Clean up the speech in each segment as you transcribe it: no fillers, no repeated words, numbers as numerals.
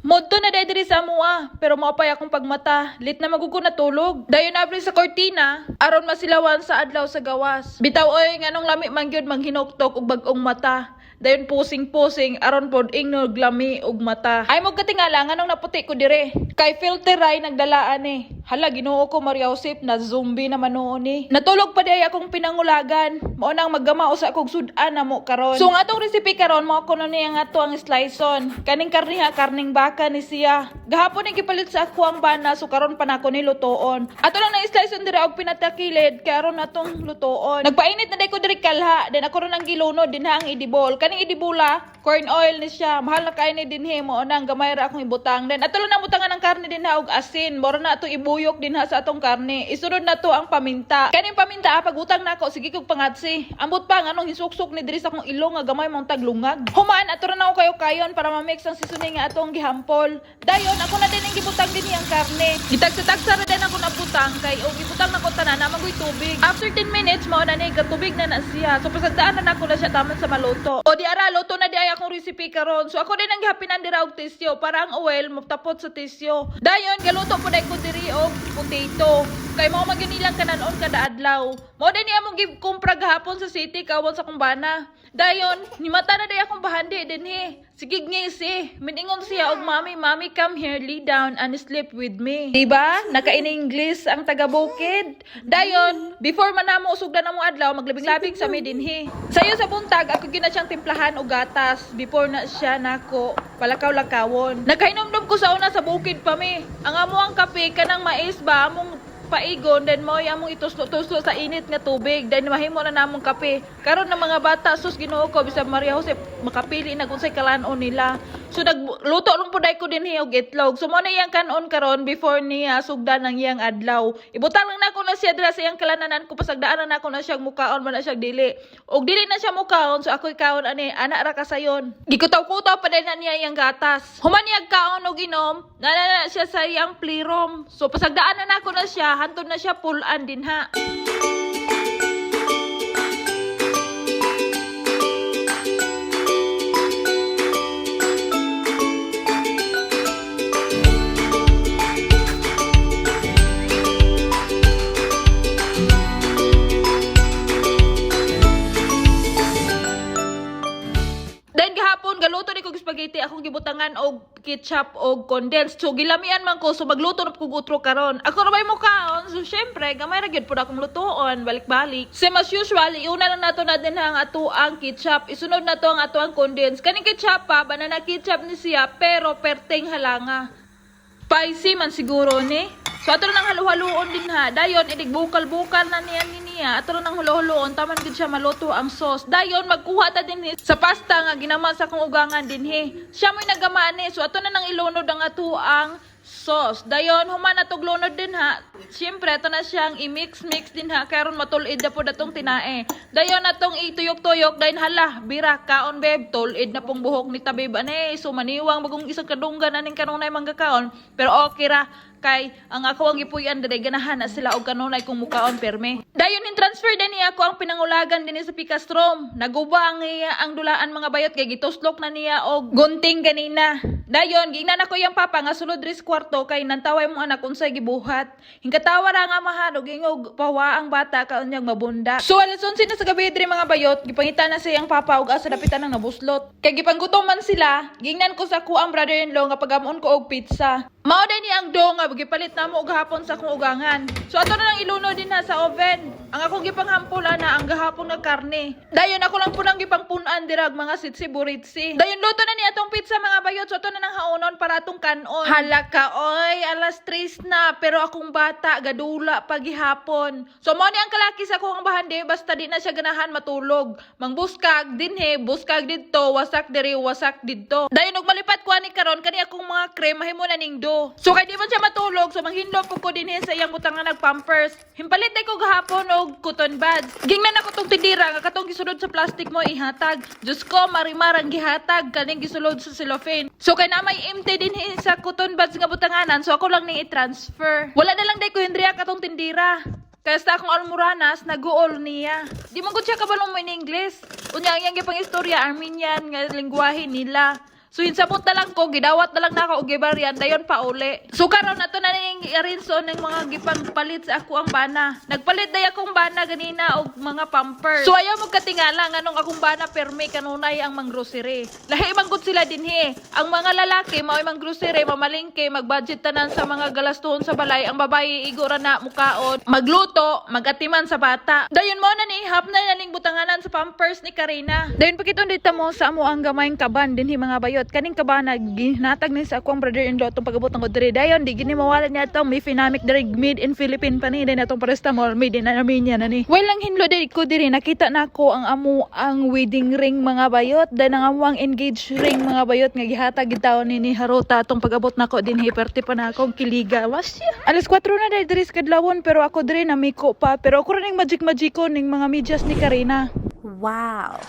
Modto na diri sa mua, pero maapay akong pagmata. Lit na magugo natulog. Dayon abri sa kortina, aron masilawan sa adlaw sa gawas. Bitaw oy nganong lami man gyud manghinuktok og bag-ong mata. Dayon pusing-pusing aron pod ingnog lami og mata. Ay mo katingala nganong naputi ko dire. Kay filter ay nagdalaan eh. Hala Ginoo ko Maria Josep na zombie naman noon ni. Natulog pa di akong pinangulagan. Mao nang maggamao sa akong sudan na mo karon. So ang atong recipe karon mao kuno niya nga to ang sliceon. Kaning karniha karning baka ni siya. Gahapon ni gipalit sa ako ang bana so karon pa nako ni lutoon. Ato lang na sliceon dira og pinatakilid kay aron natong lutoon. Nagpainit na day ko diri kalha, then ako ron ang gilunod dinha ang idibol. Kaning idibula, corn oil ni siya. Mahal na kay ni dinhi mo nang gamay ra akong ibutang. Then ato lang na butangan ang karne dinha og asin. Moro na ato ibuyok dinha sa atong karne. Isunod na to ang paminta. Kaning paminta pagutang nako sige kog pangatsi. Ambot pa nganong hisuksok ni diri sa akong ilong nga gamay mong taglungag. Humaan ato ra na ako kayo-kayon para ma-mix ang seasoning nga atong gihampol. Dayon ako na din ang gibutang dinhi ang karne. Gitagsa-tagsa ra din ako nabutang kay og gibutang nako tanan na magoy tubig. After 10 minutes mao na ni gatubig na siya. So pasagdaan na nako na siya taman sa maluto. O di ara luto na di ay akong recipe karon. So ako din ang gihapinan dira og tisyo para ang oil mutapot sa tisyo. Dayon galuto po dai ko diri og potato. Kay mao maginilang kananon kada adlaw. Mao din ni among gikumpra gahapon sa city kawon sa kumbana. Dayon ni mata na day akong bahandi dinhi. Sige ngisi, miningon siya og mami, come here, lay down and sleep with me. Diba? Naka-in-English ang taga-bukid. Dayon, before man namo usog na mo adlaw, maglabing-labing sa mi dinhi. Sayo sa buntag, ako gina siyang timplahan og gatas before na siya nako palakaw-lakawon. Nagkainomdom ko sa una sa bukid pa mi. Ang amo ang kape kanang mais ba among paigon, then mo among ituslo-tuslo sa init nga tubig, then mahimo na namong kape. Karon ng mga bata sus Ginoo ko bisag Maria Josep makapili na kung say kalanon nila. So nagluto lang po dai ko dinhi og itlog. So mo na iyang kanon karon before niya sugdan ng iyang adlaw. Ibutang lang nako na siya dira sa iyang kalananan ko pasagdaan na nako na siyang mukaon man na siya dili. Og dili na siya mukaon so ako'y kaon ani ana ra kasayon. Gikutaw-kutaw pa din na niya iyang gatas. Human niya kaon og inom, na siya sa iyang plirom. So pasagdaan na nako na siya hantod na siya pulan dinha. Galuto ni kog spaghetti akong gibutangan og ketchup og condensed. So gilamian man ko so magluto na kog utro karon. Ako ra bay mo kaon. So syempre gamay ra gyud pud akong lutoon balik-balik. Same as usual, iuna lang nato na din ang ato ang ketchup. Isunod na to ang ato ang condensed. Kaning ketchup pa banana ketchup ni siya pero perteng halanga. Spicy man siguro ni. So ato nang halu-haluon din ha. Dayon idig bukal-bukal na niya. Ato nang halu-haluon taman gid siya maluto ang sauce. Dayon magkuha ta din sa pasta nga ginama sa kong ugangan dinhi. Siya mo'y nagamani. So ato na nang ilunod ang ato ang sauce. Dayon human na tog lunod din ha. Siyempre ato na siyang i-mix din ha karon matulid na po datong tinae. Dayon atong ituyok-tuyok dayon hala bira kaon beb tulid na pong buhok ni tabib ani. So maniwang bagong isang kadunggan aning kanunay manggakaon. Pero okay ra kay ang ako ang gipuy-an diri ganahan na sila og kanunay kung mukaon perme. Dayon in transfer din niya ako ang pinangulagan dinhi sa Pikastrom. Naguba ang ang dulaan mga bayot kay gituslok na niya og gunting kanina. Dayon gingnan ako yang papa nga sulod diri sa kwarto kay nantaway mong anak unsay gibuhat. Hingkatawa ra nga mahadog ingog pawa ang bata kaunyang mabunda. So alas 11 na sa gabi diri mga bayot gipangita na siyang papa og asa dapitan nang nabuslot. Kay gipanggutoman sila, gingnan ko sa kuang brother-in-law nga pagamon ko og pizza. Mao din ni ang do nga gipalit na mo og gahapon sa akong ugangan. So ato na lang iluno din na sa oven. Ang akong gipanghampola na ang gahapon nga karne. Dayon ako lang punang gipangpunan dirag mga sitsi-buritsi. Dayon luto na ni atong pizza mga bayot. So ato na nang haonon para atong kanon. Hala ka oy, alas 3 na pero akong bata gadula pagihapon. So mao ni ang kalaki sa akong bahandi basta di na siya ganahan matulog. Mangbuskag dinhi, buskag didto, wasak diri, wasak didto. Dayon og malipat ko ani karon kani akong mga cream mahimo na ning do. So kay di man siya matulog so manghindlo po ko dinhi sa iyang butangan nagpampers. Himpalit ko gahapon og cotton buds. Gingnan ako tong tindira nga katong gisulod sa plastic mo ihatag. Diyos ko marimar ang gihatag kaning gisulod sa cellophane. So kay na may empty dinhi sa cotton buds nga butanganan so ako lang ni i-transfer. Wala na lang day ko hindriya katong tindira. Kaya sa akong almoranas, nag-uol niya. Di man gud siya kabalong mo in English. Unya ang iyang gipang istorya, Armenian nga lingwahe nila. So hinsabot na lang ko, gidawat na lang na ako og gibaryan dayon pa uli. So karon nato na ning arinso ng mga gipang palit sa ako ang bana. Nagpalit day akong bana ganina og mga pampers. So ayaw mo katingala nganong akong bana permi kanunay ang manggrocery. Lahi man gud sila dinhi. Ang mga lalaki mao mang grocery, mamalingke, magbudget tanan sa mga galastuhon sa balay. Ang babae igora na mukaon, magluto, magatiman sa bata. Dayon mo na ni hap na naning butanganan sa pampers ni Karina. Dayon pakiton dito mo sa amo ang gamayng kaban dinhi mga bayot. Kaning kaban ginatag ni sa akong brother-in-law tong pagabot ng diri. Dayon di gini mawala niya tong Mifinamic diri made in Philippine pa ni dayon atong paracetamol made in Armenia na ni. Well lang hinlo diri ko diri nakita nako ang amo ang wedding ring mga bayot dan ang amo ang engaged ring mga bayot nga gihatag gitaw ni Haruta atong pagabot nako dinhi perti pa na akong kiliga. Wasya. Alas 4 na diri sa kadlawon pero ako diri namiko pa pero ako ring magic-magiko ning mga medyas ni Karina. Wow.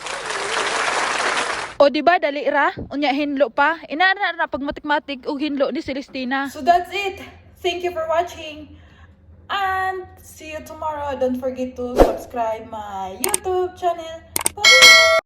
O diba dali ra unya hinlo pa inana na pagmatik-matik og hinlo ni Celestina. So that's it. Thank you for watching and see you tomorrow. Don't forget to subscribe my YouTube channel. Bye.